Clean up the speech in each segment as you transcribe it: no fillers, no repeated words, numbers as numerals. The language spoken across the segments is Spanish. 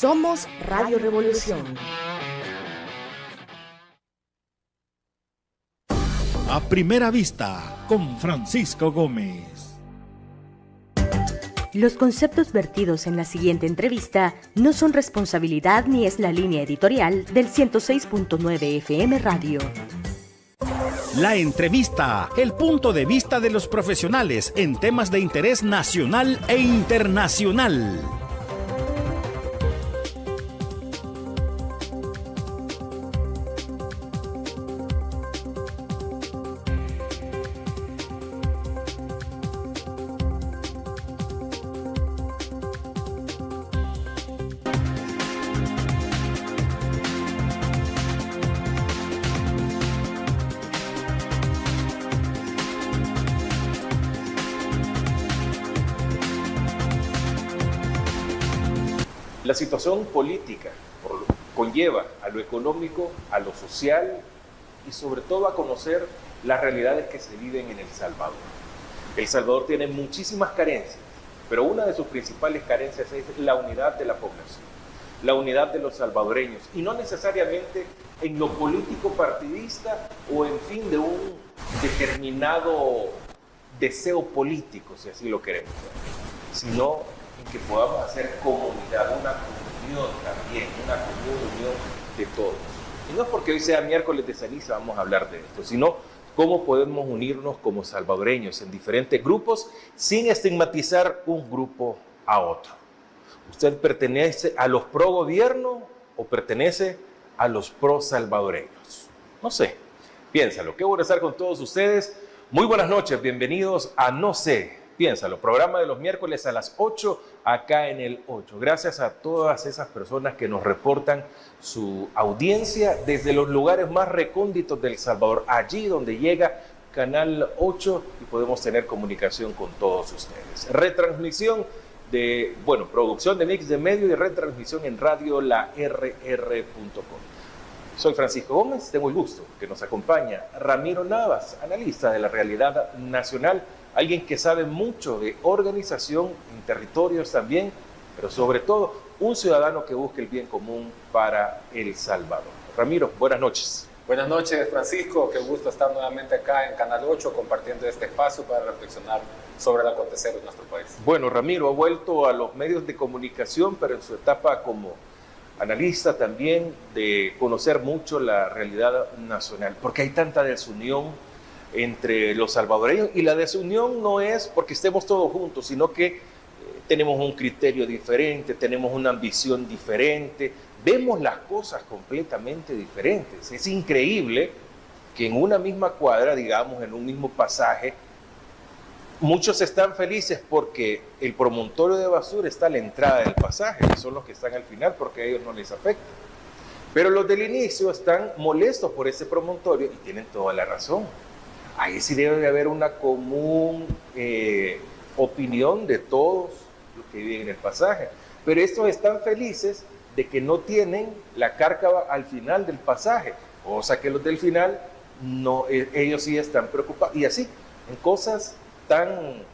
Somos Radio Revolución. A primera vista, con Francisco Gómez. Los conceptos vertidos en la siguiente entrevista no son responsabilidad ni es la línea editorial del 106.9 FM Radio. La entrevista, el punto de vista de los profesionales en temas de interés nacional e internacional. La situación política conlleva a lo económico, a lo social y sobre todo a conocer las realidades que se viven en El Salvador. El Salvador tiene muchísimas carencias, pero una de sus principales carencias es la unidad de la población, la unidad de los salvadoreños, y no necesariamente en lo político partidista o en fin de un determinado deseo político, si así lo queremos ver, sino en que podamos hacer comunidad, una comunión también, una comunión de todos. Y no es porque hoy sea miércoles de ceniza vamos a hablar de esto, sino cómo podemos unirnos como salvadoreños en diferentes grupos sin estigmatizar un grupo a otro. ¿Usted pertenece a los pro gobierno o pertenece a los pro salvadoreños? No sé, piénsalo. Qué bueno estar con todos ustedes. Muy buenas noches, bienvenidos a No sé, piénsalo, programa de los miércoles a las 8 acá en el 8. Gracias a todas esas personas que nos reportan su audiencia desde los lugares más recónditos del Salvador, allí donde llega Canal 8 y podemos tener comunicación con todos ustedes. Retransmisión de, producción de Mix de Medio y retransmisión en radio la rr.com. Soy Francisco Gómez, tengo el gusto que nos acompaña Ramiro Navas, analista de la realidad nacional, alguien que sabe mucho de organización en territorios también, pero sobre todo un ciudadano que busque el bien común para El Salvador. Ramiro, buenas noches. Buenas noches, Francisco. Qué gusto estar nuevamente acá en Canal 8 compartiendo este espacio para reflexionar sobre el acontecer de nuestro país. Bueno, Ramiro ha vuelto a los medios de comunicación, pero en su etapa como analista también, de conocer mucho la realidad nacional, porque hay tanta desunión entre los salvadoreños, y la desunión no es porque estemos todos juntos, sino que tenemos un criterio diferente, tenemos una ambición diferente, vemos las cosas completamente diferentes. Es increíble que en una misma cuadra, digamos, en un mismo pasaje, muchos están felices porque el promontorio de basura está a la entrada del pasaje, que son los que están al final porque a ellos no les afecta. Pero los del inicio están molestos por ese promontorio y tienen toda la razón. Ahí sí debe de haber una común opinión de todos los que viven en el pasaje. Pero estos están felices de que no tienen la cárcava al final del pasaje, cosa que los del final, no, ellos sí están preocupados. Y así, en cosas tan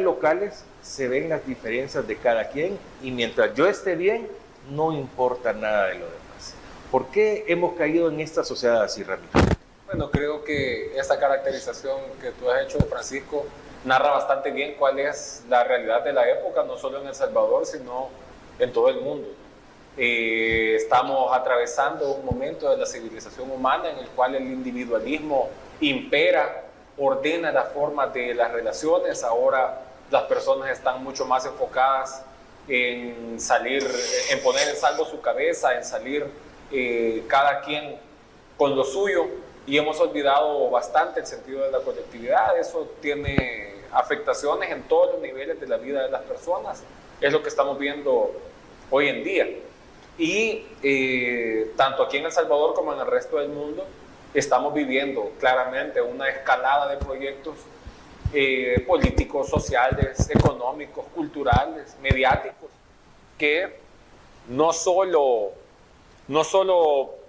locales se ven las diferencias de cada quien, y mientras yo esté bien, no importa nada de lo demás. ¿Por qué hemos caído en esta sociedad así, Ramiro? Bueno, creo que esa caracterización que tú has hecho, Francisco, narra bastante bien cuál es la realidad de la época, no solo en El Salvador, sino en todo el mundo. Estamos atravesando un momento de la civilización humana en el cual el individualismo impera, ordena la forma de las relaciones. Ahora las personas están mucho más enfocadas en salir, en poner en salvo su cabeza, en salir cada quien con lo suyo, y hemos olvidado bastante el sentido de la colectividad. Eso tiene afectaciones en todos los niveles de la vida de las personas. Es lo que estamos viendo hoy en día. Y tanto aquí en El Salvador como en el resto del mundo estamos viviendo claramente una escalada de proyectos políticos, sociales, económicos, culturales, mediáticos, que no solo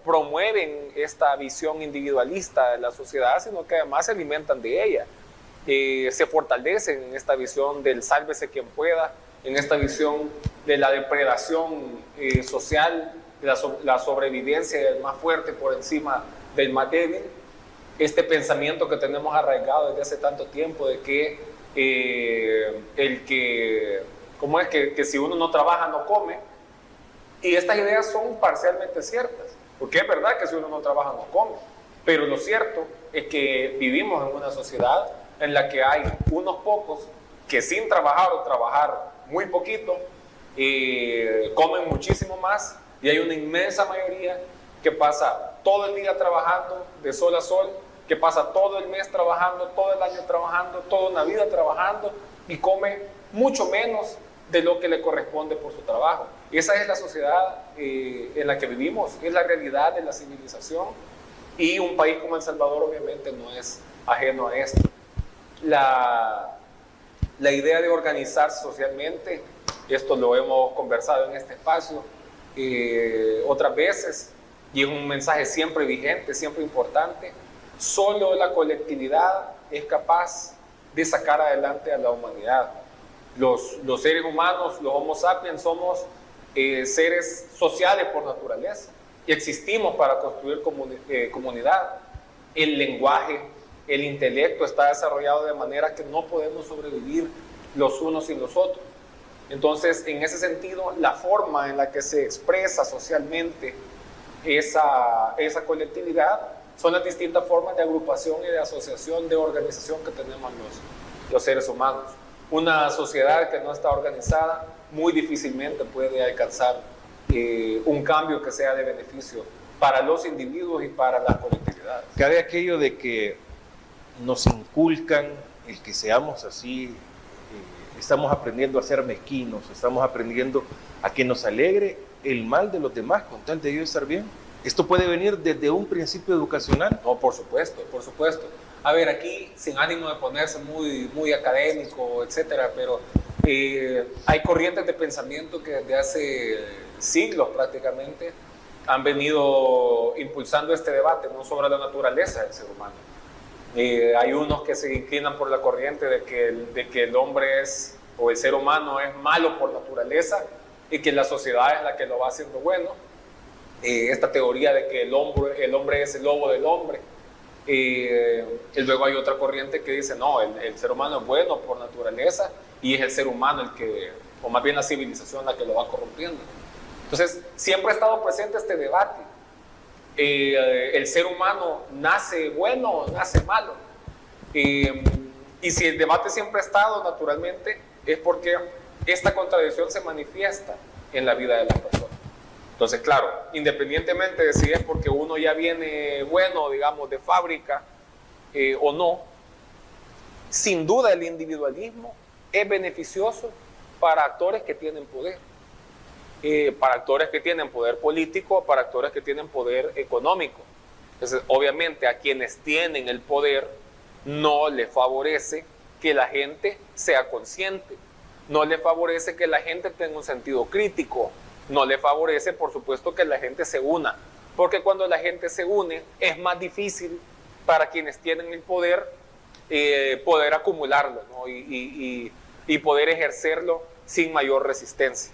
promueven esta visión individualista de la sociedad, sino que además se alimentan de ella. Se fortalecen en esta visión del sálvese quien pueda, en esta visión de la depredación social, de la sobrevivencia del más fuerte por encima del más débil, este pensamiento que tenemos arraigado desde hace tanto tiempo de que ¿cómo es? Que si uno no trabaja no come, y estas ideas son parcialmente ciertas, porque es verdad que si uno no trabaja no come, pero lo cierto es que vivimos en una sociedad en la que hay unos pocos que sin trabajar o trabajar muy poquito, comen muchísimo más, y hay una inmensa mayoría que pasa todo el día trabajando de sol a sol, que pasa todo el mes trabajando, todo el año trabajando, toda una vida trabajando, y come mucho menos de lo que le corresponde por su trabajo. Esa es la sociedad en la que vivimos, es la realidad de la civilización, y un país como El Salvador obviamente no es ajeno a esto. La idea de organizarse socialmente, esto lo hemos conversado en este espacio otras veces, y es un mensaje siempre vigente, siempre importante. Solo la colectividad es capaz de sacar adelante a la humanidad. Los seres humanos, los Homo sapiens, somos seres sociales por naturaleza y existimos para construir comunidad. El lenguaje, el intelecto está desarrollado de manera que no podemos sobrevivir los unos sin los otros. Entonces, en ese sentido, la forma en la que se expresa socialmente esa colectividad son las distintas formas de agrupación y de asociación, de organización que tenemos los seres humanos. Una sociedad que no está organizada muy difícilmente puede alcanzar un cambio que sea de beneficio para los individuos y para las colectividades. Cabe aquello de que nos inculcan el que seamos así, estamos aprendiendo a ser mezquinos, estamos aprendiendo a que nos alegre el mal de los demás con tal de ellos estar bien. ¿Esto puede venir desde un principio educacional? No, por supuesto, por supuesto. A ver, aquí, sin ánimo de ponerse muy académico, etcétera, pero hay corrientes de pensamiento que desde hace siglos prácticamente han venido impulsando este debate, ¿no?, sobre la naturaleza del ser humano. Hay unos que se inclinan por la corriente de que el hombre o el ser humano es malo por naturaleza y que la sociedad es la que lo va haciendo bueno. Esta teoría de que el hombre es el lobo del hombre. Y luego hay otra corriente que dice, no, el ser humano es bueno por naturaleza y es el ser humano o más bien la civilización la que lo va corrompiendo. Entonces, siempre ha estado presente este debate. El ser humano nace bueno o nace malo. Y si el debate siempre ha estado, naturalmente, es porque esta contradicción se manifiesta en la vida de las personas. Entonces, claro, independientemente de si es porque uno ya viene bueno, digamos, de fábrica o no, sin duda el individualismo es beneficioso para actores que tienen poder. Para actores que tienen poder político, para actores que tienen poder económico. Entonces, obviamente, a quienes tienen el poder no les favorece que la gente sea consciente, no les favorece que la gente tenga un sentido crítico, no le favorece, por supuesto, que la gente se una, porque cuando la gente se une es más difícil para quienes tienen el poder poder acumularlo, ¿no?, y poder ejercerlo sin mayor resistencia.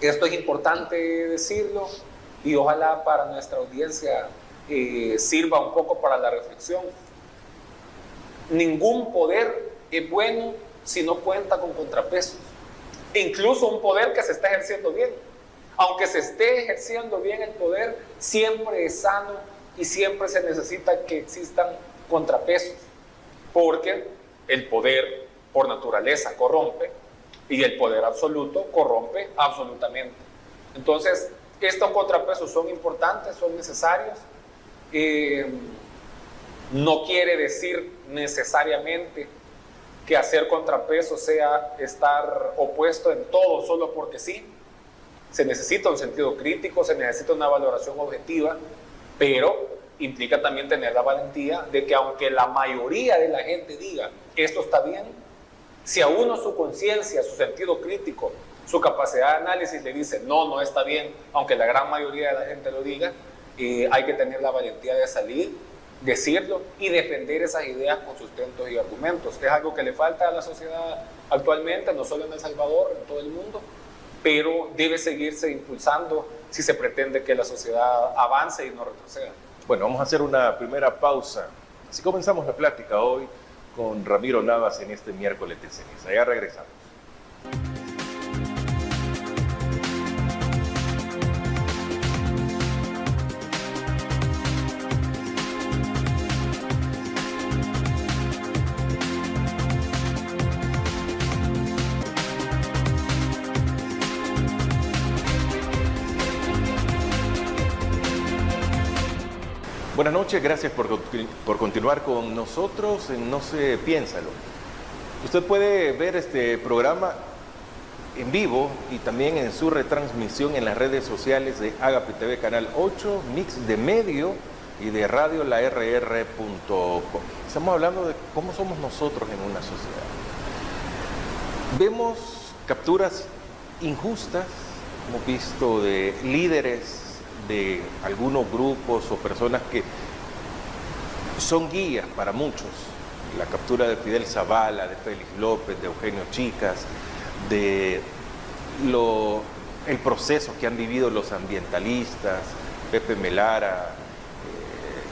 Esto es importante decirlo y ojalá para nuestra audiencia sirva un poco para la reflexión. Ningún poder es bueno si no cuenta con contrapesos, incluso un poder que se está ejerciendo bien. Aunque se esté ejerciendo bien el poder, siempre es sano y siempre se necesita que existan contrapesos, porque el poder por naturaleza corrompe y el poder absoluto corrompe absolutamente. Entonces, estos contrapesos son importantes, son necesarios. No quiere decir necesariamente que hacer contrapeso sea estar opuesto en todo solo porque sí. Se necesita un sentido crítico, se necesita una valoración objetiva, pero implica también tener la valentía de que aunque la mayoría de la gente diga esto está bien, si a uno su conciencia, su sentido crítico, su capacidad de análisis le dice no está bien, aunque la gran mayoría de la gente lo diga, hay que tener la valentía de salir decirlo y defender esas ideas con sustentos y argumentos. Es algo que le falta a la sociedad actualmente, no solo en El Salvador, en todo el mundo, pero debe seguirse impulsando si se pretende que la sociedad avance y no retroceda. Bueno, vamos a hacer una primera pausa. Así comenzamos la plática hoy con Ramiro Navas en este miércoles de ceniza. Ya regresamos. Buenas noches, gracias por continuar con nosotros en No Se Piénsalo. Usted puede ver este programa en vivo y también en su retransmisión en las redes sociales de Agape TV Canal 8, Mix de Medio y de Radio LaRR.com. Estamos hablando de cómo somos nosotros en una sociedad. Vemos capturas injustas, hemos visto de líderes de algunos grupos o personas que son guías para muchos. La captura de Fidel Zavala, de Félix López, de Eugenio Chicas, de el proceso que han vivido los ambientalistas, Pepe Melara,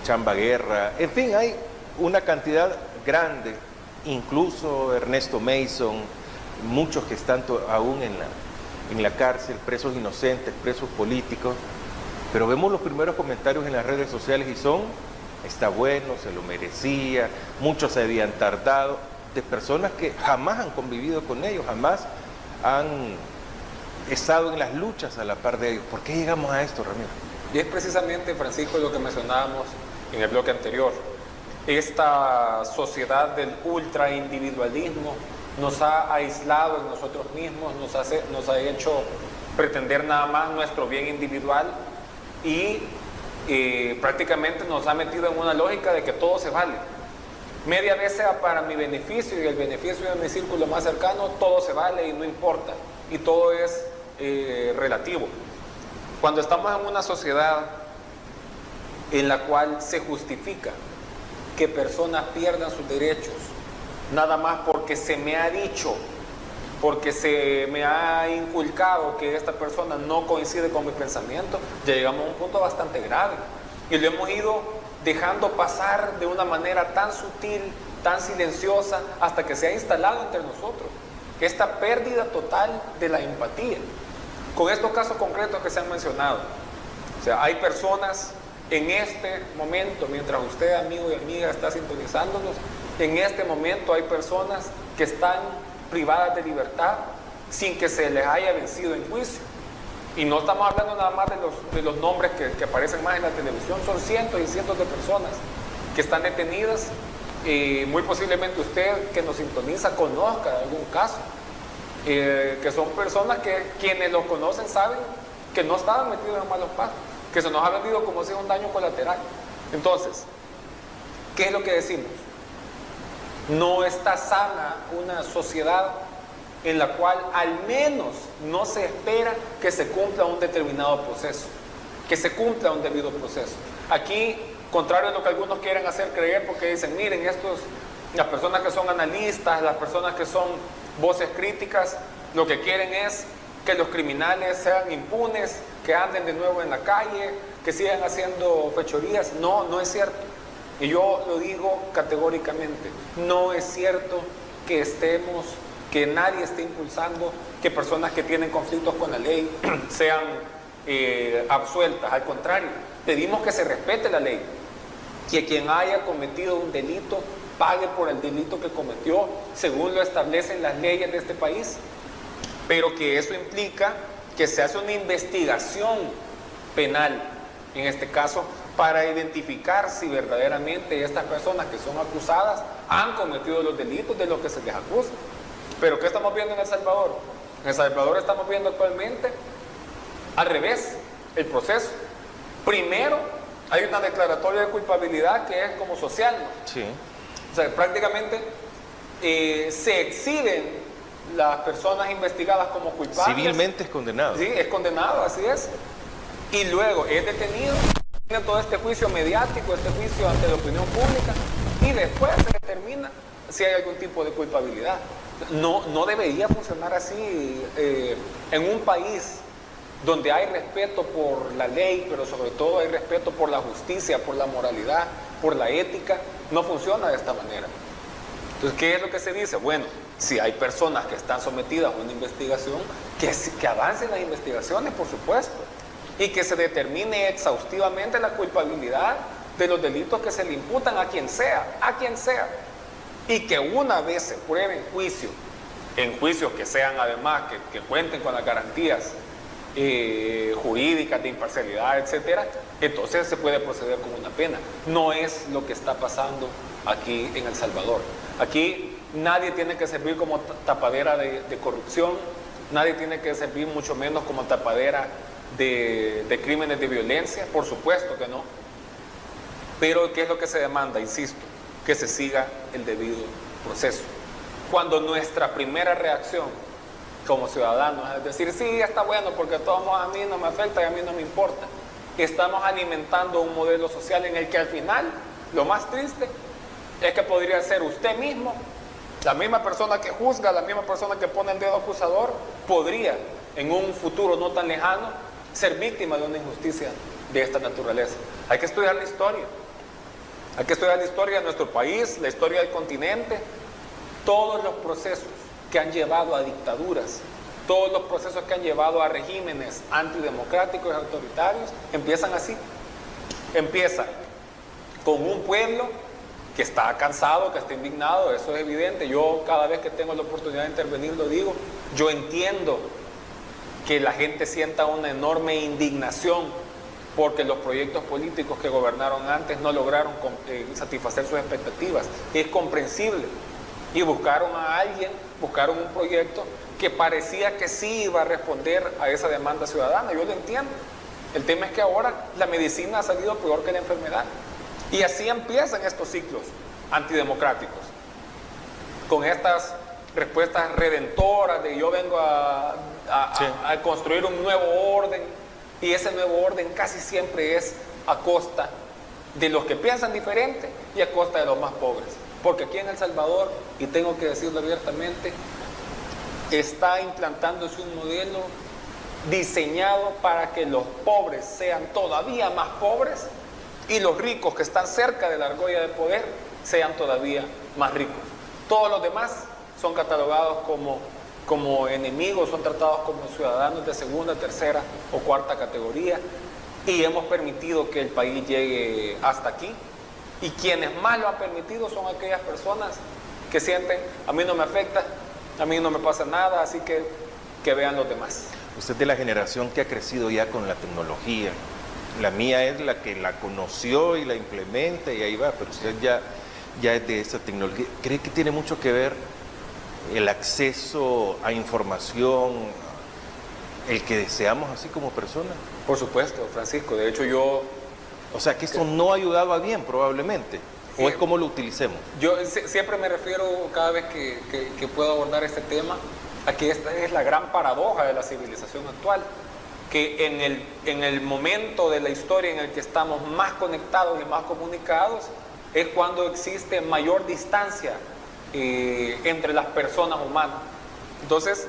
Chamba Guerra, en fin, hay una cantidad grande, incluso Ernesto Mason, muchos que están aún en la cárcel, presos inocentes, presos políticos. Pero vemos los primeros comentarios en las redes sociales y está bueno, se lo merecía, muchos se habían tardado, de personas que jamás han convivido con ellos, jamás han estado en las luchas a la par de ellos. ¿Por qué llegamos a esto, Ramiro? Y es precisamente, Francisco, lo que mencionábamos en el bloque anterior. Esta sociedad del ultraindividualismo nos ha aislado en nosotros mismos, nos ha hecho pretender nada más nuestro bien individual y prácticamente nos ha metido en una lógica de que todo se vale. Media vez sea para mi beneficio y el beneficio de mi círculo más cercano, todo se vale y no importa, y todo es relativo. Cuando estamos en una sociedad en la cual se justifica que personas pierdan sus derechos, nada más porque se me ha dicho, porque se me ha inculcado que esta persona no coincide con mi pensamiento, ya llegamos a un punto bastante grave. Y lo hemos ido dejando pasar de una manera tan sutil, tan silenciosa, hasta que se ha instalado entre nosotros esta pérdida total de la empatía. Con estos casos concretos que se han mencionado, o sea, hay personas en este momento, mientras usted, amigo y amiga, está sintonizándonos, en este momento hay personas que están privadas de libertad sin que se les haya vencido en juicio. Y no estamos hablando nada más de los nombres que aparecen más en la televisión, son cientos y cientos de personas que están detenidas. Muy posiblemente usted que nos sintoniza conozca algún caso, que son personas que quienes los conocen saben que no estaban metidos en malos pasos, que se nos ha vendido como si es un daño colateral. Entonces, ¿qué es lo que decimos? No está sana una sociedad en la cual al menos no se espera que se cumpla un determinado proceso, que se cumpla un debido proceso. Aquí, contrario a lo que algunos quieren hacer creer, porque dicen, miren, las personas que son analistas, las personas que son voces críticas, lo que quieren es que los criminales sean impunes, que anden de nuevo en la calle, que sigan haciendo fechorías. No, no es cierto. Y yo lo digo categóricamente, no es cierto que nadie esté impulsando que personas que tienen conflictos con la ley sean absueltas. Al contrario, pedimos que se respete la ley, que quien haya cometido un delito pague por el delito que cometió según lo establecen las leyes de este país, pero que eso implica que se hace una investigación penal, en este caso, para identificar si verdaderamente estas personas que son acusadas han cometido los delitos de los que se les acusa. Pero ¿qué estamos viendo en El Salvador? En El Salvador estamos viendo actualmente al revés el proceso. Primero hay una declaratoria de culpabilidad que es como social, ¿no? Sí. O sea, prácticamente se exhiben las personas investigadas como culpables. Civilmente es condenado. Sí, es condenado, así es. Y luego es detenido todo este juicio mediático, este juicio ante la opinión pública, y después se determina si hay algún tipo de culpabilidad. No debería funcionar así en un país donde hay respeto por la ley, pero sobre todo hay respeto por la justicia, por la moralidad, por la ética. No funciona de esta manera. Entonces, ¿qué es lo que se dice? Bueno, si hay personas que están sometidas a una investigación, que avancen las investigaciones, por supuesto, y que se determine exhaustivamente la culpabilidad de los delitos que se le imputan a quien sea, y que una vez se pruebe en juicios que sean además, que cuenten con las garantías jurídicas de imparcialidad, etcétera, entonces se puede proceder con una pena. No es lo que está pasando aquí en El Salvador. Aquí nadie tiene que servir como tapadera de corrupción, nadie tiene que servir mucho menos como tapadera de crímenes de violencia, por supuesto que no. Pero ¿qué es lo que se demanda? Insisto, que se siga el debido proceso. Cuando nuestra primera reacción como ciudadanos es decir, sí, está bueno porque todos a mí no me afecta y a mí no me importa, estamos alimentando un modelo social en el que al final, lo más triste, es que podría ser usted mismo, la misma persona que juzga, la misma persona que pone el dedo acusador, podría en un futuro no tan lejano ser víctima de una injusticia de esta naturaleza. Hay que estudiar la historia. Hay que estudiar la historia de nuestro país, la historia del continente, todos los procesos que han llevado a dictaduras, todos los procesos que han llevado a regímenes antidemocráticos y autoritarios, empiezan así. Empiezan con un pueblo que está cansado, que está indignado, eso es evidente. Yo cada vez que tengo la oportunidad de intervenir lo digo. Yo entiendo que la gente sienta una enorme indignación porque los proyectos políticos que gobernaron antes no lograron satisfacer sus expectativas. Es comprensible. Y buscaron a alguien, buscaron un proyecto que parecía que sí iba a responder a esa demanda ciudadana. Yo lo entiendo. El tema es que ahora la medicina ha salido peor que la enfermedad. Y así empiezan estos ciclos antidemocráticos. Con estas respuestas redentoras de yo vengo a construir un nuevo orden. Y ese nuevo orden casi siempre es a costa de los que piensan diferente y a costa de los más pobres. Porque aquí en El Salvador, y tengo que decirlo abiertamente, está implantándose un modelo diseñado para que los pobres sean todavía más pobres y los ricos que están cerca de la argolla de poder sean todavía más ricos. Todos los demás son catalogados como enemigos, son tratados como ciudadanos de segunda, tercera o cuarta categoría, y hemos permitido que el país llegue hasta aquí. Y quienes más lo han permitido son aquellas personas que sienten, a mí no me afecta, a mí no me pasa nada, así que vean los demás. Usted es de la generación que ha crecido ya con la tecnología. La mía es la que la conoció y la implementa y ahí va, pero usted ya es de esa tecnología. ¿Cree que tiene mucho que ver el acceso a información, el que deseamos así como personas? Por supuesto, Francisco. De hecho, o sea, que esto no ha ayudado a bien, probablemente. ¿O es como lo utilicemos? Yo siempre me refiero, cada vez que puedo abordar este tema, a que esta es la gran paradoja de la civilización actual. Que en el momento de la historia en el que estamos más conectados y más comunicados, es cuando existe mayor distancia entre las personas humanas. Entonces,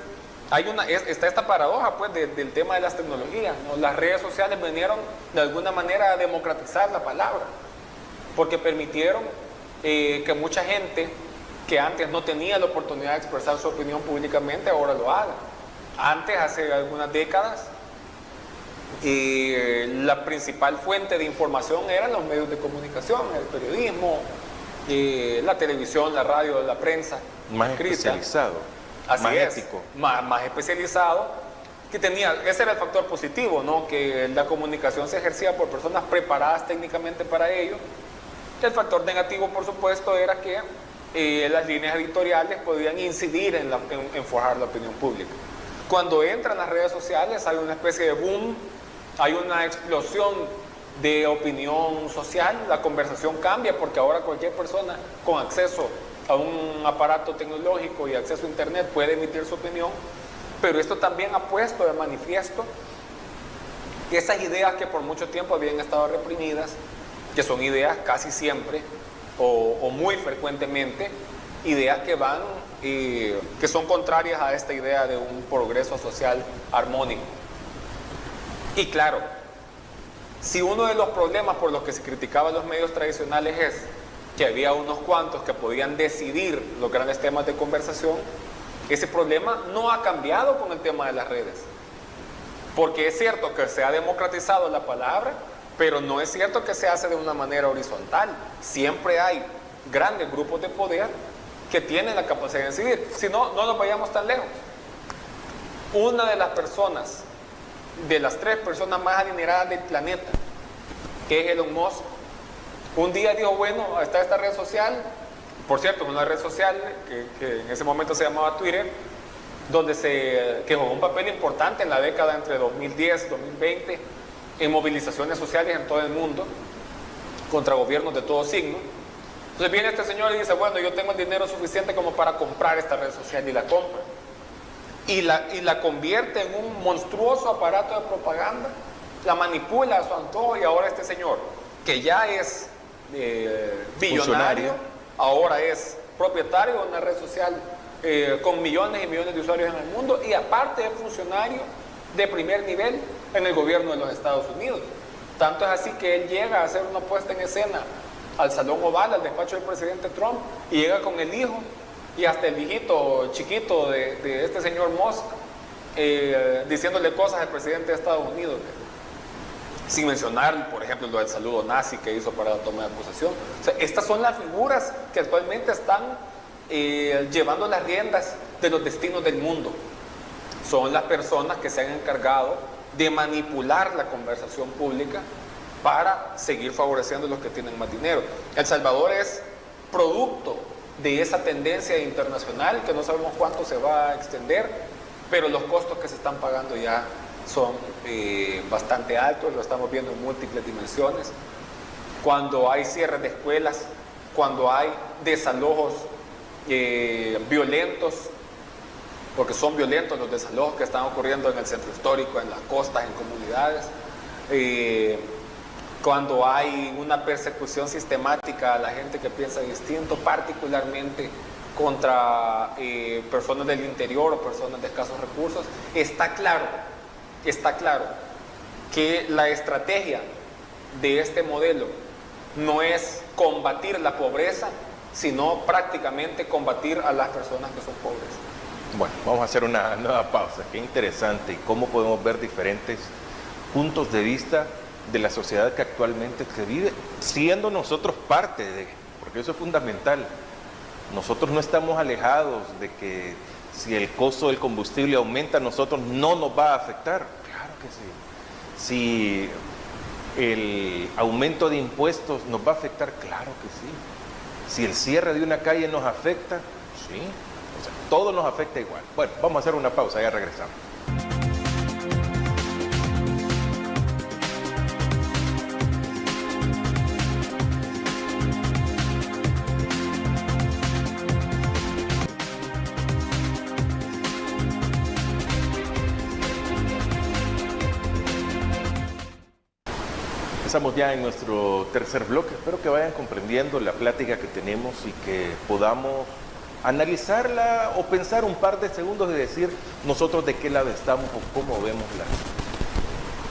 está esta paradoja pues, del tema de las tecnologías, ¿no? Las redes sociales vinieron de alguna manera a democratizar la palabra, porque permitieron que mucha gente que antes no tenía la oportunidad de expresar su opinión públicamente, ahora lo haga. Antes, hace algunas décadas, la principal fuente de información eran los medios de comunicación, el periodismo, la televisión, la radio, la prensa. Más especializado. Así más es, ético. Más especializado, que ese era el factor positivo, ¿no? Que la comunicación se ejercía por personas preparadas técnicamente para ello. El factor negativo, por supuesto, era que las líneas editoriales podían incidir en forjar la opinión pública. Cuando entran las redes sociales hay una especie de boom, hay una explosión de opinión social, la conversación cambia porque ahora cualquier persona con acceso a un aparato tecnológico y acceso a internet puede emitir su opinión, pero esto también ha puesto de manifiesto esas ideas que por mucho tiempo habían estado reprimidas, que son ideas casi siempre o muy frecuentemente, ideas que van que son contrarias a esta idea de un progreso social armónico. Y claro, si uno de los problemas por los que se criticaban los medios tradicionales es que había unos cuantos que podían decidir los grandes temas de conversación, ese problema no ha cambiado con el tema de las redes. Porque es cierto que se ha democratizado la palabra, pero no es cierto que se hace de una manera horizontal. Siempre hay grandes grupos de poder que tienen la capacidad de decidir. Si no, no nos vayamos tan lejos. Una de las personas, de las 3 personas más adineradas del planeta, que es Elon Musk, un día dijo, bueno, está esta red social, por cierto, una red social que en ese momento se llamaba Twitter, que jugó un papel importante en la década entre 2010 y 2020 en movilizaciones sociales en todo el mundo contra gobiernos de todo signo. Entonces viene este señor y dice, bueno, yo tengo el dinero suficiente como para comprar esta red social, y la compra. Y la convierte en un monstruoso aparato de propaganda, la manipula a su antojo, y ahora este señor, que ya es billonario, ahora es propietario de una red social con millones y millones de usuarios en el mundo, y aparte es funcionario de primer nivel en el gobierno de los Estados Unidos. Tanto es así que él llega a hacer una puesta en escena al Salón Oval, al despacho del presidente Trump, y llega con el hijo y hasta el hijito chiquito de este señor Musk, diciéndole cosas al presidente de Estados Unidos, sin mencionar, por ejemplo, lo del saludo nazi que hizo para la toma de posesión. O sea, estas son las figuras que actualmente están llevando las riendas de los destinos del mundo. Son las personas que se han encargado de manipular la conversación pública para seguir favoreciendo a los que tienen más dinero. El Salvador es producto de esa tendencia internacional que no sabemos cuánto se va a extender, pero los costos que se están pagando ya son bastante altos, lo estamos viendo en múltiples dimensiones. Cuando hay cierres de escuelas, cuando hay desalojos violentos, porque son violentos los desalojos que están ocurriendo en el centro histórico, en las costas, en comunidades, cuando hay una persecución sistemática a la gente que piensa distinto, particularmente contra personas del interior o personas de escasos recursos, está claro que la estrategia de este modelo no es combatir la pobreza, sino prácticamente combatir a las personas que son pobres. Bueno, vamos a hacer una nueva pausa. Qué interesante y cómo podemos ver diferentes puntos de vista de la sociedad que actualmente se vive, siendo nosotros parte de, porque eso es fundamental. Nosotros no estamos alejados de que si el costo del combustible aumenta, a nosotros no nos va a afectar. Claro que sí. Si el aumento de impuestos nos va a afectar, claro que sí. Si el cierre de una calle nos afecta, sí. O sea, todo nos afecta igual. Bueno, vamos a hacer una pausa, ya regresamos. Estamos ya en nuestro tercer bloque. Espero que vayan comprendiendo la plática que tenemos y que podamos analizarla o pensar un par de segundos y decir nosotros de qué lado estamos o cómo vemos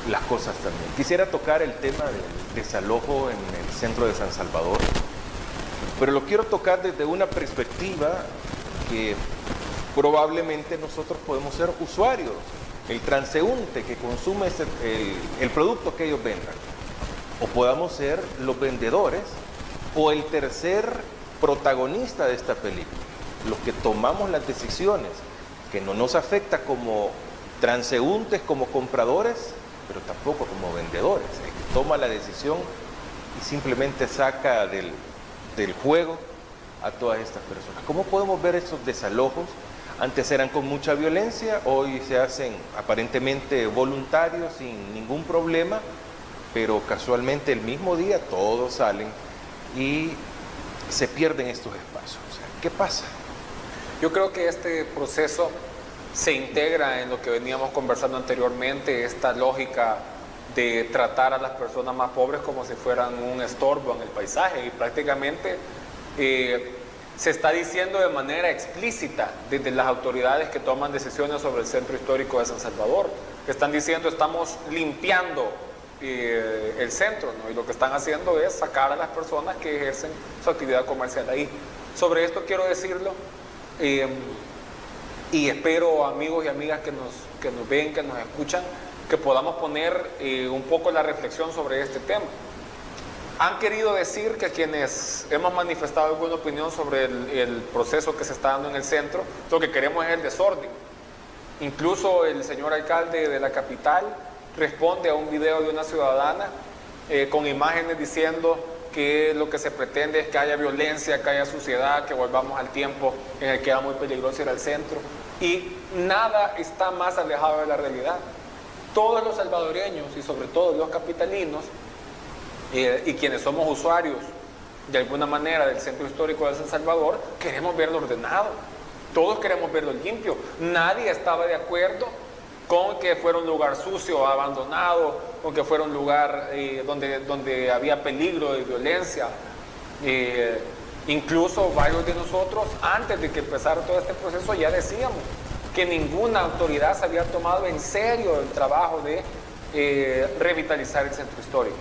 las cosas también. Quisiera tocar el tema del desalojo en el centro de San Salvador, pero lo quiero tocar desde una perspectiva que probablemente nosotros podemos ser usuarios, el transeúnte que consume el producto que ellos vendan. O podamos ser los vendedores o el tercer protagonista de esta película, los que tomamos las decisiones que no nos afecta como transeúntes, como compradores, pero tampoco como vendedores. El que toma la decisión y simplemente saca del juego a todas estas personas. ¿Cómo podemos ver estos desalojos? Antes eran con mucha violencia, hoy se hacen aparentemente voluntarios sin ningún problema, pero casualmente el mismo día todos salen y se pierden estos espacios. O sea, ¿qué pasa? Yo creo que este proceso se integra en lo que veníamos conversando anteriormente, esta lógica de tratar a las personas más pobres como si fueran un estorbo en el paisaje, y prácticamente se está diciendo de manera explícita desde las autoridades que toman decisiones sobre el centro histórico de San Salvador, que están diciendo estamos limpiando el centro, ¿no? Y lo que están haciendo es sacar a las personas que ejercen su actividad comercial ahí. Sobre esto quiero decirlo, y espero, amigos y amigas que nos ven, que nos escuchan, que podamos poner un poco la reflexión sobre este tema. Han querido decir que quienes hemos manifestado alguna opinión sobre el proceso que se está dando en el centro, lo que queremos es el desorden. Incluso el señor alcalde de la capital responde a un video de una ciudadana con imágenes diciendo que lo que se pretende es que haya violencia, que haya suciedad, que volvamos al tiempo en el que era muy peligroso ir al centro. Y nada está más alejado de la realidad. Todos los salvadoreños y sobre todo los capitalinos y quienes somos usuarios de alguna manera del centro histórico de San Salvador, queremos verlo ordenado. Todos queremos verlo limpio. Nadie estaba de acuerdo con que fuera un lugar sucio, abandonado, con que fuera un lugar donde había peligro de violencia. Incluso varios de nosotros, antes de que empezara todo este proceso, ya decíamos que ninguna autoridad se había tomado en serio el trabajo de revitalizar el centro histórico.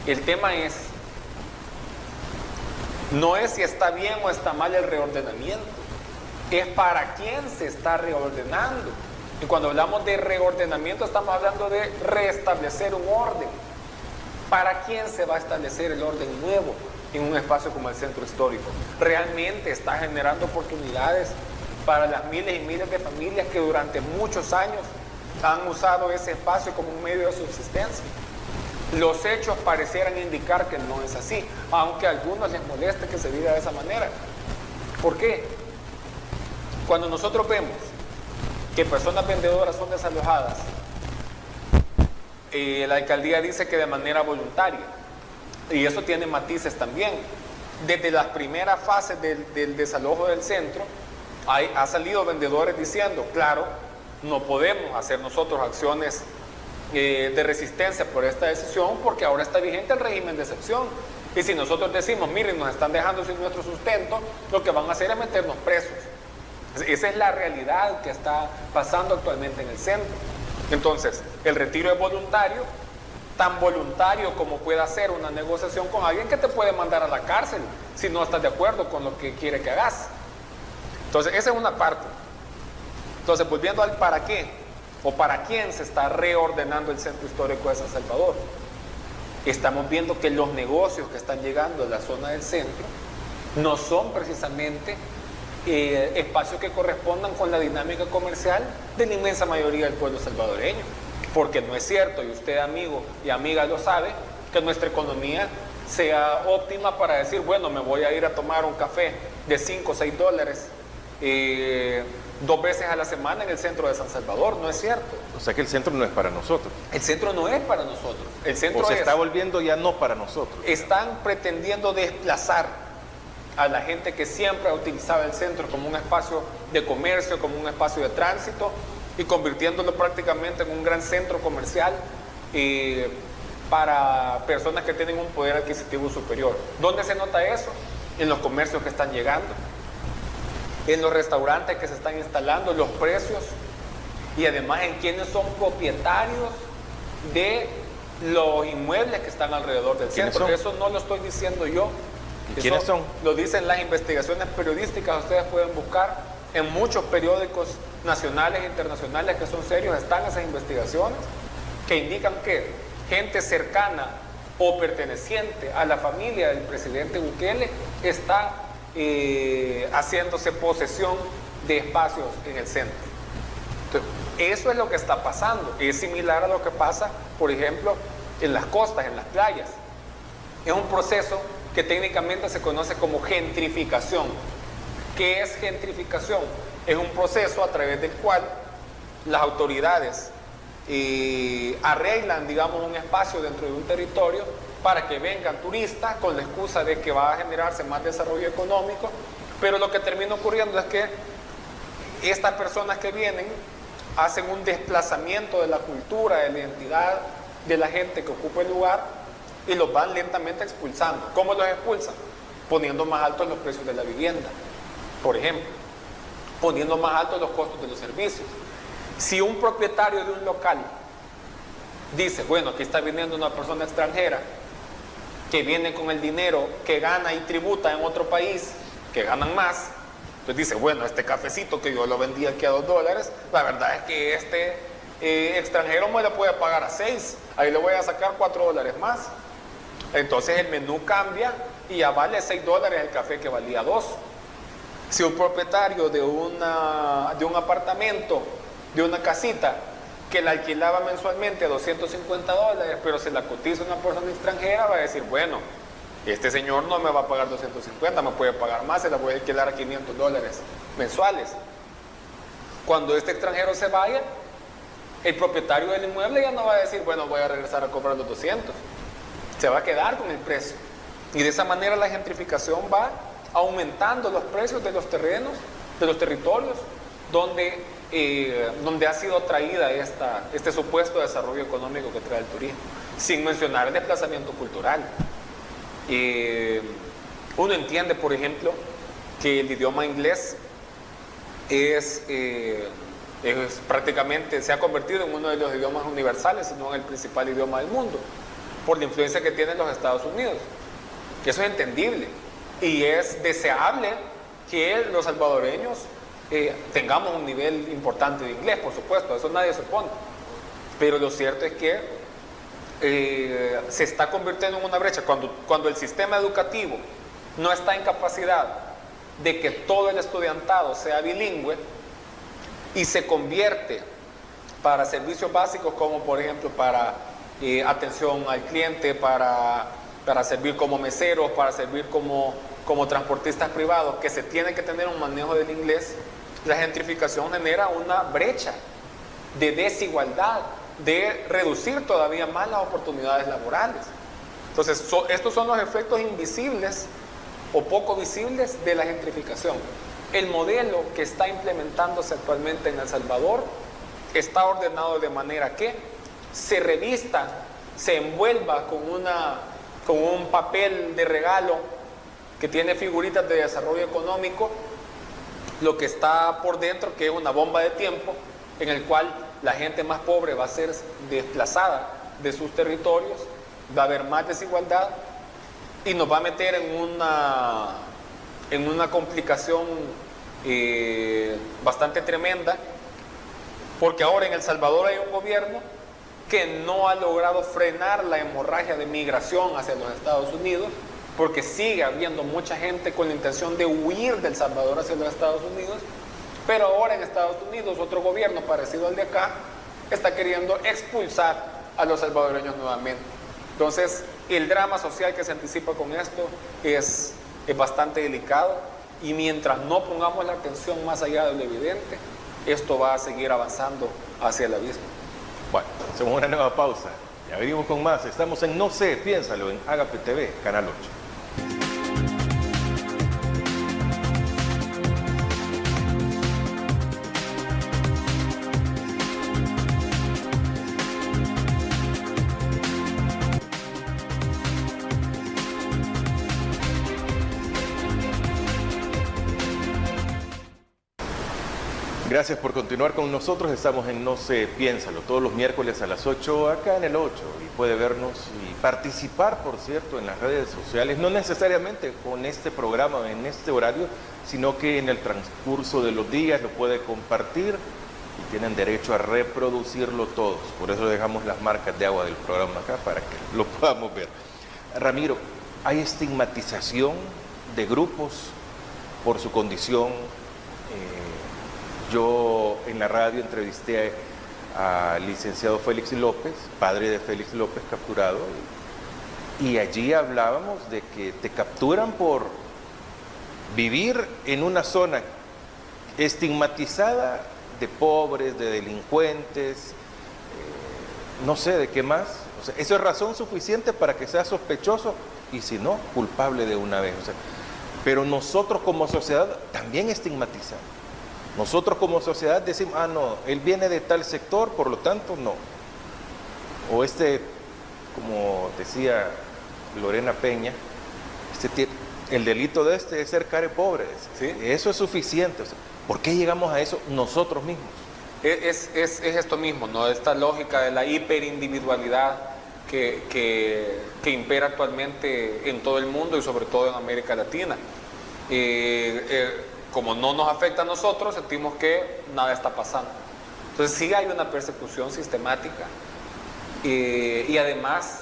El tema no es si está bien o está mal el reordenamiento, es para quién se está reordenando. Y cuando hablamos de reordenamiento estamos hablando de restablecer un orden. ¿Para quién se va a establecer el orden nuevo en un espacio como el centro histórico? ¿Realmente está generando oportunidades para las miles y miles de familias que durante muchos años han usado ese espacio como un medio de subsistencia? Los hechos parecieran indicar que no es así, aunque a algunos les moleste que se diga de esa manera. ¿Por qué? Cuando nosotros vemos que personas vendedoras son desalojadas, la alcaldía dice que de manera voluntaria, y eso tiene matices también. Desde las primeras fases del desalojo del centro, ha salido vendedores diciendo, claro, no podemos hacer nosotros acciones de resistencia por esta decisión porque ahora está vigente el régimen de excepción. Y si nosotros decimos, miren, nos están dejando sin nuestro sustento, lo que van a hacer es meternos presos. Esa es la realidad que está pasando actualmente en el centro. Entonces, el retiro es voluntario, tan voluntario como puede hacer una negociación con alguien que te puede mandar a la cárcel si no estás de acuerdo con lo que quiere que hagas. Entonces, esa es una parte. Entonces, volviendo al para qué o para quién se está reordenando el centro histórico de San Salvador, estamos viendo que los negocios que están llegando a la zona del centro no son precisamente espacios que correspondan con la dinámica comercial de la inmensa mayoría del pueblo salvadoreño, porque no es cierto, y usted, amigo y amiga, lo sabe, que nuestra economía sea óptima para decir, bueno, me voy a ir a tomar un café de 5 o 6 dólares 2 veces a la semana en el centro de San Salvador. No es cierto. O sea que el centro no es para nosotros. El centro no es para nosotros. El centro o se está volviendo ya no para nosotros. Están pretendiendo desplazar a la gente que siempre ha utilizado el centro como un espacio de comercio, como un espacio de tránsito, y convirtiéndolo prácticamente en un gran centro comercial para personas que tienen un poder adquisitivo superior. ¿Dónde se nota eso? En los comercios que están llegando, en los restaurantes que se están instalando, los precios, y además en quienes son propietarios de los inmuebles que están alrededor del centro. Porque eso no lo estoy diciendo yo. ¿Quiénes son? Lo dicen las investigaciones periodísticas. Ustedes pueden buscar en muchos periódicos nacionales e internacionales que son serios, están esas investigaciones que indican que gente cercana o perteneciente a la familia del presidente Bukele está haciéndose posesión de espacios en el centro. Entonces, eso es lo que está pasando. Es similar a lo que pasa, por ejemplo, en las costas, en las playas. Es un proceso que técnicamente se conoce como gentrificación. ¿Qué es gentrificación? Es un proceso a través del cual las autoridades arreglan, digamos, un espacio dentro de un territorio para que vengan turistas con la excusa de que va a generarse más desarrollo económico, pero lo que termina ocurriendo es que estas personas que vienen hacen un desplazamiento de la cultura, de la identidad de la gente que ocupa el lugar y los van lentamente expulsando. ¿Cómo los expulsan? Poniendo más altos los precios de la vivienda, por ejemplo, poniendo más altos los costos de los servicios. Si un propietario de un local dice, bueno, aquí está viniendo una persona extranjera que viene con el dinero que gana y tributa en otro país, que ganan más, entonces dice, bueno, este cafecito que yo lo vendí aquí a $2, la verdad es que este extranjero me lo puede pagar a 6, ahí le voy a sacar $4 más. Entonces el menú cambia y ya vale $6 el café que valía 2. Si un propietario de un apartamento, de una casita, que la alquilaba mensualmente a $250, pero se la cotiza una persona extranjera, va a decir, bueno, este señor no me va a pagar 250, me puede pagar más, se la voy a alquilar a $500 mensuales. Cuando este extranjero se vaya, el propietario del inmueble ya no va a decir, bueno, voy a regresar a cobrar los 200. Se va a quedar con el precio. Y de esa manera la gentrificación va aumentando los precios de los terrenos, de los territorios, donde ha sido atraída este supuesto desarrollo económico que trae el turismo, sin mencionar el desplazamiento cultural. Uno entiende, por ejemplo, que el idioma inglés prácticamente se ha convertido en uno de los idiomas universales, sino en el principal idioma del mundo, por la influencia que tienen los Estados Unidos. Eso es entendible y es deseable que los salvadoreños tengamos un nivel importante de inglés, por supuesto, eso nadie se opone. Pero lo cierto es que se está convirtiendo en una brecha. Cuando el sistema educativo no está en capacidad de que todo el estudiantado sea bilingüe y se convierte para servicios básicos como por ejemplo para atención al cliente, para servir como meseros, para servir como transportistas privados, que se tiene que tener un manejo del inglés, la gentrificación genera una brecha de desigualdad, de reducir todavía más las oportunidades laborales. Entonces, estos son los efectos invisibles o poco visibles de la gentrificación. El modelo que está implementándose actualmente en El Salvador está ordenado de manera que se revista, se envuelva con un papel de regalo que tiene figuritas de desarrollo económico, lo que está por dentro, que es una bomba de tiempo, en el cual la gente más pobre va a ser desplazada de sus territorios, va a haber más desigualdad y nos va a meter en una complicación bastante tremenda, porque ahora en El Salvador hay un gobierno que no ha logrado frenar la hemorragia de migración hacia los Estados Unidos, porque sigue habiendo mucha gente con la intención de huir del Salvador hacia los Estados Unidos, pero ahora en Estados Unidos otro gobierno parecido al de acá está queriendo expulsar a los salvadoreños nuevamente. Entonces el drama social que se anticipa con esto es bastante delicado, y mientras no pongamos la atención más allá de lo evidente, esto va a seguir avanzando hacia el abismo. Bueno, hacemos una nueva pausa. Ya venimos con más. Estamos en No sé, piénsalo, en Agape TV, Canal 8. Gracias por continuar con nosotros. Estamos en No sé, piénsalo, todos los miércoles a las 8 acá en el 8, y puede vernos y participar, por cierto, en las redes sociales, no necesariamente con este programa en este horario, sino que en el transcurso de los días lo puede compartir y tienen derecho a reproducirlo todos. Por eso dejamos las marcas de agua del programa acá para que lo podamos ver. Ramiro, ¿hay estigmatización de grupos por su condición? Yo en la radio entrevisté al licenciado Félix López, padre de Félix López capturado, y allí hablábamos de que te capturan por vivir en una zona estigmatizada de pobres, de delincuentes, no sé de qué más. O sea, eso es razón suficiente para que sea sospechoso y si no, culpable de una vez. O sea, pero nosotros como sociedad también estigmatizamos. Nosotros como sociedad decimos, no, él viene de tal sector, por lo tanto no. o como decía Lorena Peña, el delito de es ser care pobre. ¿Sí? Eso es suficiente. O sea, ¿por qué llegamos a eso nosotros mismos? Es esto mismo, ¿no? Esta lógica de la hiperindividualidad que impera actualmente en todo el mundo y sobre todo en América Latina. Como no nos afecta a nosotros, sentimos que nada está pasando. Entonces sí hay una persecución sistemática. Y además,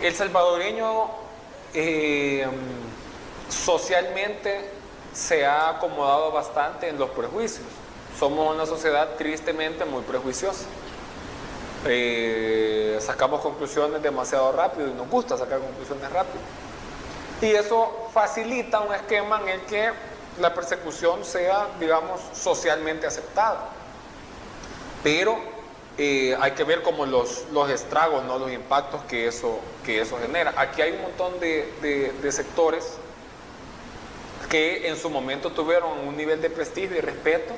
el salvadoreño socialmente se ha acomodado bastante en los prejuicios. Somos una sociedad tristemente muy prejuiciosa. Sacamos conclusiones demasiado rápido y nos gusta sacar conclusiones rápido. Y eso facilita un esquema en el que la persecución sea, digamos, socialmente aceptada. Pero hay que ver como los estragos, ¿no? Los impactos que eso genera. Aquí hay un montón de sectores que en su momento tuvieron un nivel de prestigio y respeto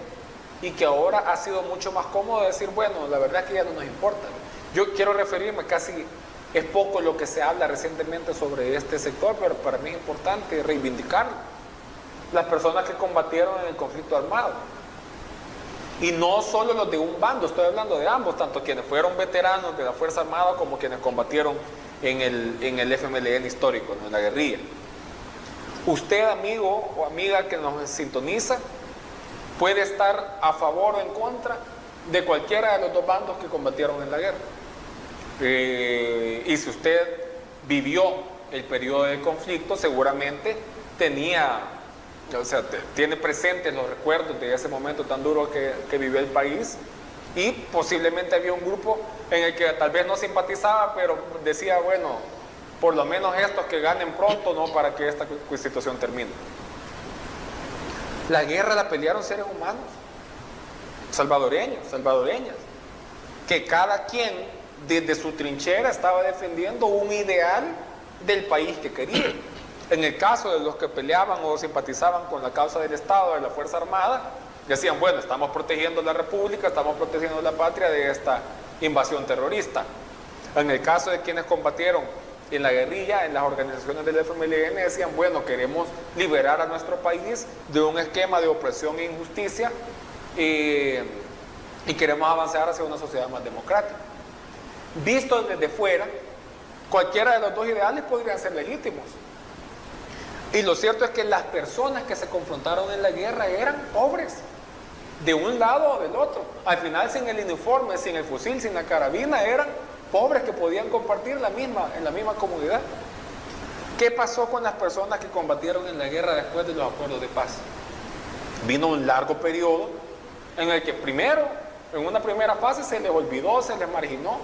y que ahora ha sido mucho más cómodo decir, bueno, la verdad es que ya no nos importa. Yo quiero referirme, casi es poco lo que se habla recientemente sobre este sector, pero para mí es importante reivindicarlo. Las personas que combatieron en el conflicto armado. Y no solo los de un bando, estoy hablando de ambos, tanto quienes fueron veteranos de la Fuerza Armada como quienes combatieron en el FMLN histórico, ¿no? En la guerrilla. Usted, amigo o amiga que nos sintoniza, puede estar a favor o en contra de cualquiera de los dos bandos que combatieron en la guerra. Y si usted vivió el periodo de conflicto, seguramente tiene presentes los recuerdos de ese momento tan duro que vivió el país, y posiblemente había un grupo en el que tal vez no simpatizaba, pero decía, bueno, por lo menos estos que ganen pronto, ¿no? Para que esta situación termine. La guerra la pelearon seres humanos, salvadoreños, salvadoreñas, que cada quien desde su trinchera estaba defendiendo un ideal del país que quería. En el caso de los que peleaban o simpatizaban con la causa del Estado, de la Fuerza Armada, decían, bueno, estamos protegiendo la República, estamos protegiendo la patria de esta invasión terrorista. En el caso de quienes combatieron en la guerrilla, en las organizaciones del FMLN, decían, bueno, queremos liberar a nuestro país de un esquema de opresión e injusticia y queremos avanzar hacia una sociedad más democrática. Visto desde fuera, cualquiera de los dos ideales podrían ser legítimos. Y lo cierto es que las personas que se confrontaron en la guerra eran pobres, de un lado o del otro. Al final, sin el uniforme, sin el fusil, sin la carabina, eran pobres que podían compartir en la misma comunidad. ¿Qué pasó con las personas que combatieron en la guerra después de los acuerdos de paz? Vino un largo periodo en el que primero, en una primera fase, se les olvidó, se les marginó.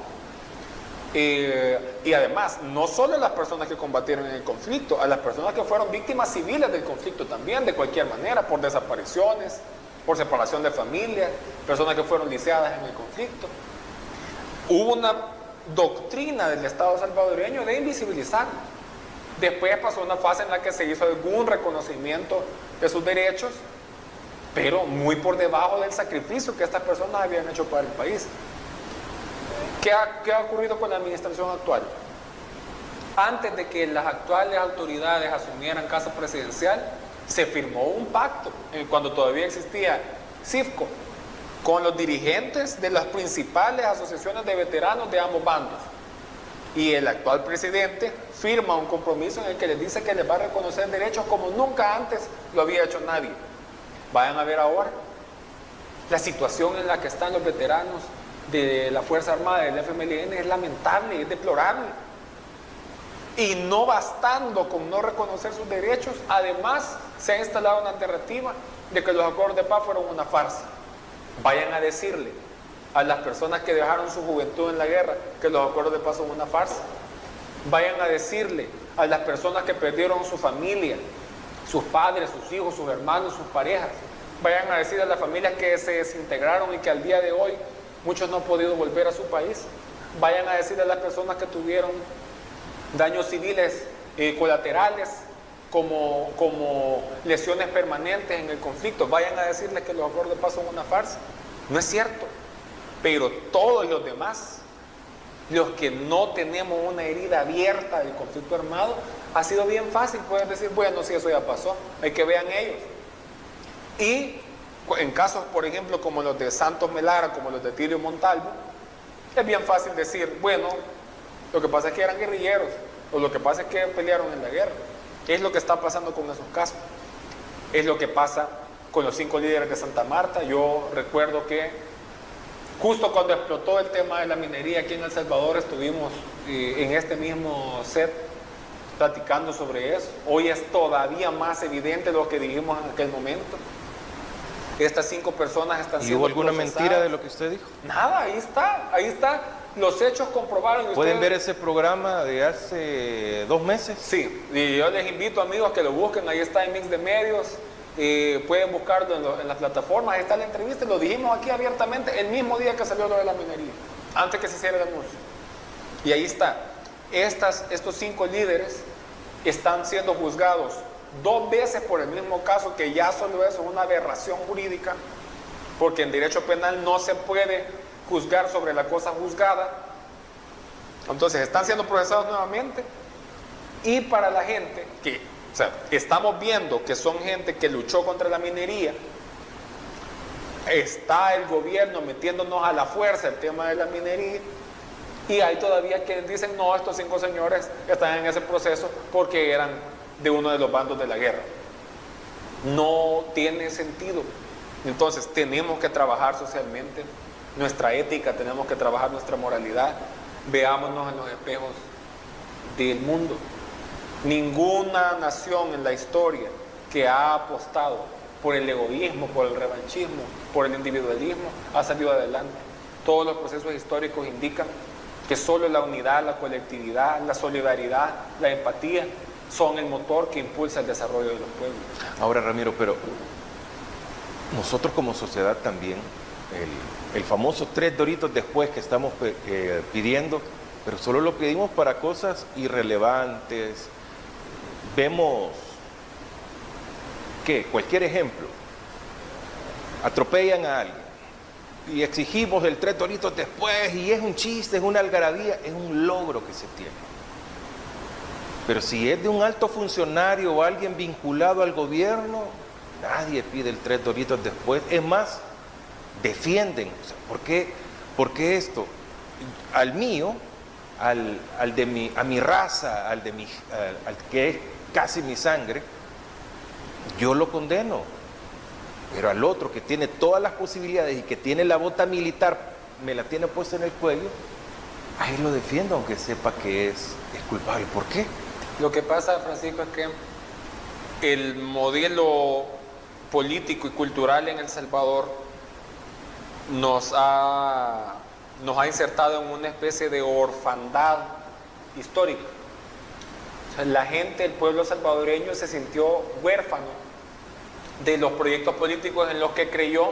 Y además, no solo a las personas que combatieron en el conflicto, a las personas que fueron víctimas civiles del conflicto también, de cualquier manera, por desapariciones, por separación de familias, personas que fueron lisiadas en el conflicto. Hubo una doctrina del Estado salvadoreño de invisibilizar. Después pasó una fase en la que se hizo algún reconocimiento de sus derechos, pero muy por debajo del sacrificio que estas personas habían hecho para el país. ¿Qué ha ocurrido con la administración actual? Antes de que las actuales autoridades asumieran Casa Presidencial, se firmó un pacto, cuando todavía existía CIFCO, con los dirigentes de las principales asociaciones de veteranos de ambos bandos. Y el actual presidente firma un compromiso en el que les dice que les va a reconocer derechos como nunca antes lo había hecho nadie. Vayan a ver ahora la situación en la que están los veteranos de la Fuerza Armada del FMLN. Es lamentable, es deplorable. Y no bastando con no reconocer sus derechos, además se ha instalado una narrativa de que los acuerdos de paz fueron una farsa. Vayan a decirle a las personas que dejaron su juventud en la guerra que los acuerdos de paz son una farsa. Vayan a decirle a las personas que perdieron su familia, sus padres, sus hijos, sus hermanos, sus parejas. Vayan a decir a las familias que se desintegraron y que al día de hoy muchos no han podido volver a su país. Vayan a decir a las personas que tuvieron daños civiles colaterales como lesiones permanentes en el conflicto. Vayan a decirles que los acuerdos de paz son una farsa. No es cierto. Pero todos los demás los que no tenemos una herida abierta del conflicto armado, ha sido bien fácil poder decir, bueno, sí, eso ya pasó, hay que vean ellos. Y en casos, por ejemplo, como los de Santos Melara, como los de Tirio Montalvo, es bien fácil decir, bueno, lo que pasa es que eran guerrilleros, o lo que pasa es que pelearon en la guerra. Es lo que está pasando con esos casos. Es lo que pasa con los 5 líderes de Santa Marta. Yo recuerdo que justo cuando explotó el tema de la minería aquí en El Salvador, estuvimos en este mismo set platicando sobre eso. Hoy es todavía más evidente lo que dijimos en aquel momento. Estas 5 personas están siendo ¿Y hubo alguna procesadas. mentira de lo que usted dijo? Nada, ahí está. Los hechos comprobaron. ¿Pueden ver ese programa de hace 2 meses? Sí, y yo les invito, amigos, a que lo busquen. Ahí está en Mix de Medios. Pueden buscarlo en las plataformas. Ahí está la entrevista. Lo dijimos aquí abiertamente el mismo día que salió lo de la minería, antes que se hiciera el anuncio. Y ahí está. Estos 5 líderes están siendo juzgados 2 veces por el mismo caso, que ya solo eso es una aberración jurídica, porque en derecho penal no se puede juzgar sobre la cosa juzgada. Entonces están siendo procesados nuevamente. Y para la gente que, o sea, estamos viendo que son gente que luchó contra la minería, está el gobierno metiéndonos a la fuerza el tema de la minería, y hay todavía quienes dicen, no, estos 5 señores están en ese proceso porque eran de uno de los bandos de la guerra. No tiene sentido. Entonces tenemos que trabajar socialmente nuestra ética, tenemos que trabajar nuestra moralidad. Veámonos en los espejos del mundo. Ninguna nación en la historia que ha apostado por el egoísmo, por el revanchismo, por el individualismo, ha salido adelante. Todos los procesos históricos indican que solo la unidad, la colectividad, la solidaridad, la empatía son el motor que impulsa el desarrollo de los pueblos. Ahora, Ramiro, pero nosotros como sociedad también, el famoso 3 doritos después que estamos pidiendo, pero solo lo pedimos para cosas irrelevantes. Vemos que cualquier ejemplo, atropellan a alguien y exigimos el 3 doritos después, y es un chiste, es una algarabía, es un logro que se tiene. Pero si es de un alto funcionario o alguien vinculado al gobierno, nadie pide el 3 doritos después. Es más, defienden. O sea, ¿por qué esto? Al mío, a mi raza, al que es casi mi sangre, yo lo condeno. Pero al otro que tiene todas las posibilidades y que tiene la bota militar, me la tiene puesta en el cuello, ahí lo defiendo aunque sepa que es culpable. ¿Por qué? Lo que pasa, Francisco, es que el modelo político y cultural en El Salvador nos ha insertado en una especie de orfandad histórica. O sea, la gente, el pueblo salvadoreño se sintió huérfano de los proyectos políticos en los que creyó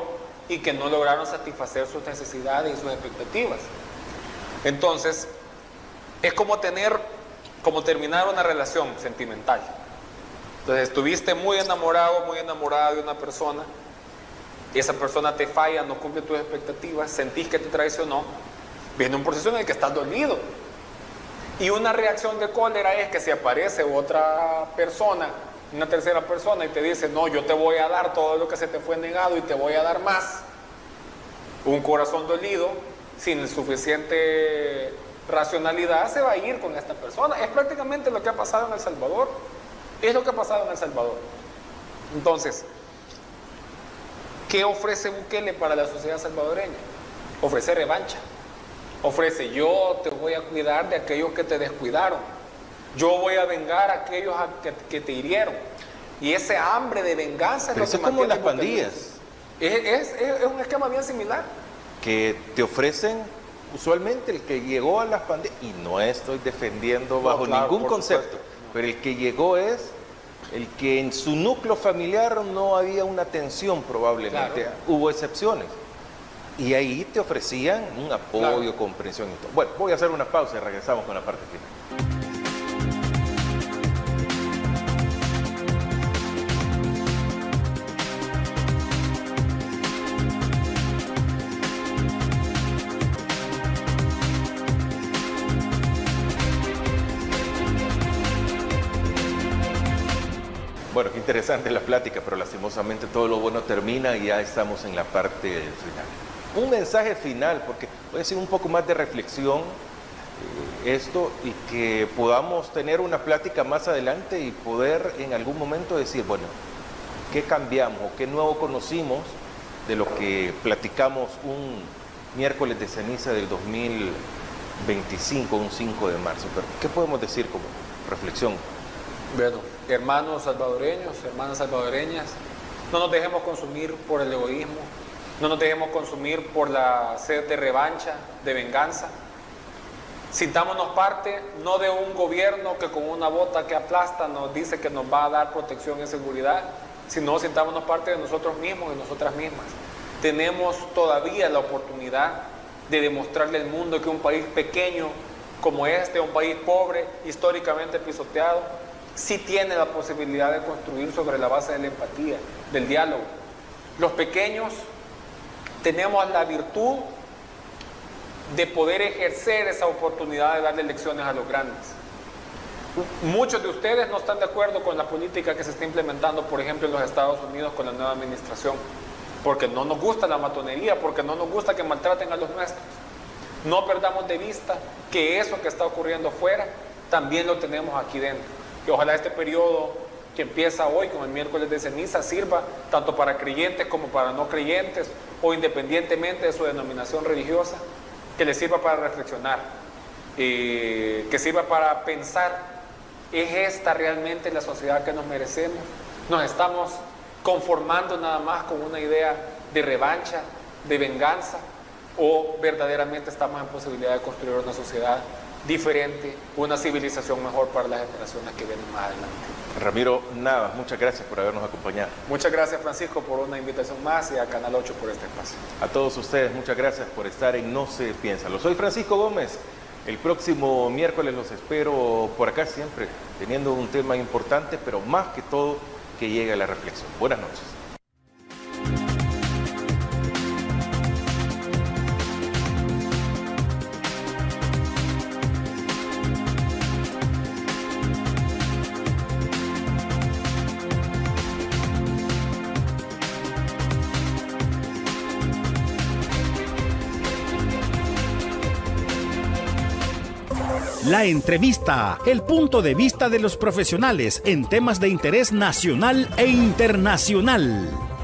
y que no lograron satisfacer sus necesidades y sus expectativas. Entonces, es como terminar una relación sentimental. Entonces, estuviste muy enamorado, muy enamorada de una persona, y esa persona te falla, no cumple tus expectativas, sentís que te traicionó, viene un proceso en el que estás dolido. Y una reacción de cólera es que si aparece otra persona, una tercera persona, y te dice, no, yo te voy a dar todo lo que se te fue negado y te voy a dar más. Un corazón dolido, sin suficiente racionalidad, se va a ir con esta persona. Es prácticamente lo que ha pasado en El Salvador. Es lo que ha pasado en El Salvador. Entonces, ¿qué ofrece Bukele para la sociedad salvadoreña? Ofrece revancha. Ofrece, yo te voy a cuidar de aquellos que te descuidaron. Yo voy a vengar a aquellos que te hirieron. Y ese hambre de venganza es pero lo que eso es como las mantiene pandillas. Es un esquema bien similar. Que te ofrecen usualmente el que llegó a las pandillas, y no estoy defendiendo bajo ningún concepto, pero el que llegó es el que en su núcleo familiar no había una tensión probablemente. Claro. Hubo excepciones. Y ahí te ofrecían un apoyo, comprensión y todo. Bueno, voy a hacer una pausa y regresamos con la parte final. Bueno, qué interesante la plática, pero lastimosamente todo lo bueno termina y ya estamos en la parte final. Un mensaje final, porque voy a decir un poco más de reflexión esto y que podamos tener una plática más adelante y poder en algún momento decir, bueno, ¿qué cambiamos o qué nuevo conocimos de lo que platicamos un miércoles de ceniza del 2025, un 5 de marzo? Pero, ¿qué podemos decir como reflexión? Bueno, hermanos salvadoreños, hermanas salvadoreñas, no nos dejemos consumir por el egoísmo, no nos dejemos consumir por la sed de revancha, de venganza. Sintámonos parte no de un gobierno que con una bota que aplasta nos dice que nos va a dar protección y seguridad, sino sintámonos parte de nosotros mismos y nosotras mismas. Tenemos todavía la oportunidad de demostrarle al mundo que un país pequeño como este, un país pobre, históricamente pisoteado, sí tiene la posibilidad de construir sobre la base de la empatía, del diálogo. Los pequeños tenemos la virtud de poder ejercer esa oportunidad de darle lecciones a los grandes. Muchos de ustedes no están de acuerdo con la política que se está implementando, por ejemplo, en los Estados Unidos con la nueva administración, porque no nos gusta la matonería, porque no nos gusta que maltraten a los nuestros. No perdamos de vista que eso que está ocurriendo afuera también lo tenemos aquí dentro. Y ojalá este periodo que empieza hoy con el miércoles de ceniza sirva tanto para creyentes como para no creyentes o independientemente de su denominación religiosa, que les sirva para reflexionar, que sirva para pensar, ¿es esta realmente la sociedad que nos merecemos? ¿Nos estamos conformando nada más con una idea de revancha, de venganza? ¿O verdaderamente estamos en posibilidad de construir una sociedad diferente, una civilización mejor para las generaciones que vienen más adelante? Ramiro Navas, muchas gracias por habernos acompañado. Muchas gracias, Francisco, por una invitación más y a Canal 8 por este espacio. A todos ustedes, muchas gracias por estar en No se piensa. Lo soy Francisco Gómez. El próximo miércoles los espero por acá siempre, teniendo un tema importante, pero más que todo que llegue a la reflexión. Buenas noches. La entrevista, el punto de vista de los profesionales en temas de interés nacional e internacional.